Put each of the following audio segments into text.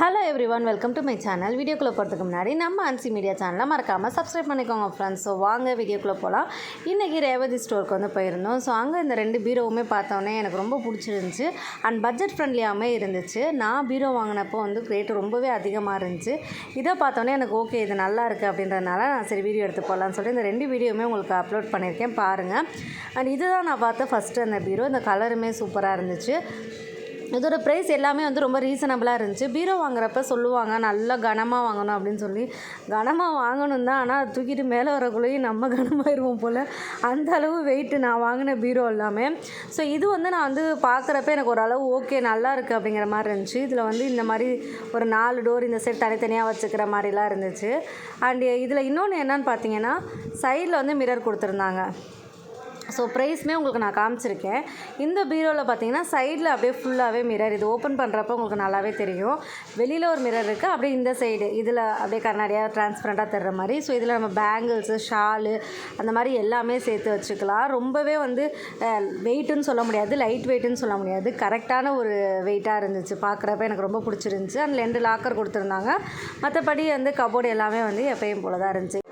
Hello everyone, welcome to my channel. வீடியோக்குள்ளே போகிறதுக்கு முன்னாடி நம்ம அன்சி மீடியா சேனலை மறக்காமல் சப்ஸ்கிரைப் பண்ணிக்கோங்க ஃப்ரெண்ட்ஸ். ஸோ வாங்க வீடியோக்குள்ளே போகலாம். இன்றைக்கி ரேவதி ஸ்டோருக்கு வந்து போயிருந்தோம். ஸோ அங்கே இந்த 2 பீரோவுமே பார்த்தோன்னே எனக்கு ரொம்ப பிடிச்சிருந்துச்சு அண்ட் பட்ஜெட் ஃப்ரெண்ட்லியாகவே இருந்துச்சு. நான் பீரோ வாங்கினப்போ வந்து ரேட்டு ரொம்பவே அதிகமாக இருந்துச்சு. இதை பார்த்தோன்னே எனக்கு ஓகே இது நல்லா இருக்குது அப்படின்றதுனால நான் சரி வீடியோ எடுத்து போகலான்னு சொல்லிட்டு இந்த 2 வீடியோவுமே உங்களுக்கு அப்லோட் பண்ணியிருக்கேன் பாருங்கள். அண்ட் இதுதான் நான் பார்த்த ஃபஸ்ட்டு அந்த பீரோ. இந்த கலருமே சூப்பராக இருந்துச்சு. இதோட ப்ரைஸ் எல்லாமே வந்து ரொம்ப ரீசனபிளாக இருந்துச்சு. பீரோ வாங்குறப்ப சொல்லுவாங்க நல்லா கனமாக வாங்கணும் அப்படின்னு சொல்லி. கனமாக வாங்கணும் தான், ஆனால் தூக்கிட்டு மேலே வரக்குள்ளேயும் நம்ம கனமாயிருவோம் போல், அந்த அளவு வெயிட்டு நான் வாங்கின பீரோ எல்லாமே. ஸோ இது வந்து நான் வந்து பார்க்குறப்ப எனக்கு ஓரளவு ஓகே நல்லா இருக்குது அப்படிங்கிற மாதிரி இருந்துச்சு. இதில் வந்து இந்த மாதிரி ஒரு 4 டோர் இந்த சைடு தனித்தனியாக வச்சுக்கிற மாதிரிலாம் இருந்துச்சு. அண்டு இதில் இன்னொன்று என்னன்னு பார்த்தீங்கன்னா, சைடில் வந்து மிரர் கொடுத்துருந்தாங்க. ஸோ ப்ரைஸுமே உங்களுக்கு நான் காமிச்சிருக்கேன். இந்த பீரோவில் பார்த்தீங்கன்னா சைடில் அப்படியே ஃபுல்லாகவே மிரர். இது ஓப்பன் பண்ணுறப்ப உங்களுக்கு நல்லாவே தெரியும். வெளியில் ஒரு மிரர் இருக்குது, அப்படியே இந்த சைடு இதில் அப்படியே கண்ணாடியாக ட்ரான்ஸ்பரண்ட்டாக தர்ற மாதிரி. ஸோ இதில் நம்ம பேங்கிள்ஸு, ஷாலு அந்த மாதிரி எல்லாமே சேர்த்து வச்சுக்கலாம். ரொம்பவே வந்து வெயிட்டுன்னு சொல்ல முடியாது, லைட் வெயிட்டுன்னு சொல்ல முடியாது, கரெக்டான ஒரு வெயிட்டாக இருந்துச்சு. பார்க்குறப்ப எனக்கு ரொம்ப பிடிச்சிருந்துச்சு. அதில் 2 லாக்கர் கொடுத்துருந்தாங்க. மற்றபடி வந்து கபோர்டு எல்லாமே வந்து எப்பயும் போல தான் இருந்துச்சு.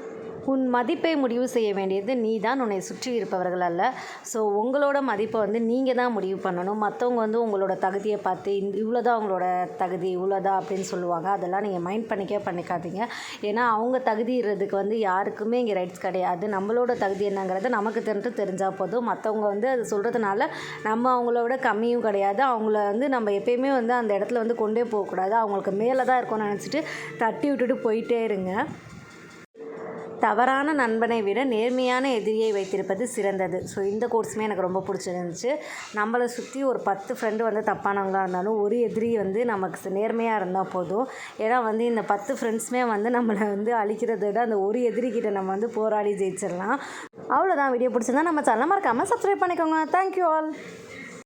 உன் மதிப்பை முடிவு செய்ய வேண்டியது நீ தான், உன்னை சுற்றி இருப்பவர்கள் அல்ல. ஸோ உங்களோட மதிப்பை வந்து நீங்கள் தான் முடிவு பண்ணணும். மற்றவங்க வந்து உங்களோட தகுதியை பார்த்து இவ்வளோதான் உங்களோட தகுதி, இவ்வளோதான் அப்படின்னு சொல்லுவாங்க. அதெல்லாம் நீங்கள் மைண்ட் பண்ணிக்காதீங்க. ஏன்னா அவங்க தகுதிறதுக்கு வந்து யாருக்குமே இங்கே ரைட்ஸ் கிடையாது. நம்மளோட தகுதி என்னங்கிறது நமக்கு தெரிஞ்சால் போதும். மற்றவங்க வந்து அது சொல்கிறதுனால நம்ம அவங்களோட கம்மியும் கிடையாது. அவங்கள வந்து நம்ம எப்பயுமே வந்து அந்த இடத்துல வந்து கொண்டே போகக்கூடாது. அவங்களுக்கு மேலே தான் இருக்கும்னு நினச்சிட்டு தட்டி விட்டுட்டு போயிட்டே இருங்க. தவறான நண்பனை விட நேர்மையான எதிரியை வைத்திருப்பது சிறந்தது. ஸோ இந்த கோர்ஸுமே எனக்கு ரொம்ப பிடிச்சிருந்துச்சு. நம்மளை சுற்றி ஒரு 10 ஃப்ரெண்டு வந்து தப்பானவங்களாக இருந்தாலும் ஒரு எதிரி வந்து நமக்கு நேர்மையாக இருந்தால் போதும். ஏன்னா வந்து இந்த 10 ஃப்ரெண்ட்ஸுமே வந்து நம்மளை வந்து அழிக்கிறத விட அந்த ஒரு எதிரிக்கிட்ட நம்ம வந்து போராடி ஜெயிச்சிடலாம். அவ்வளோதான். வீடியோ பிடிச்சிருந்தா நம்ம சேனலை மறக்காமல் சப்ஸ்கிரைப் பண்ணிக்கோங்க. Thank you all.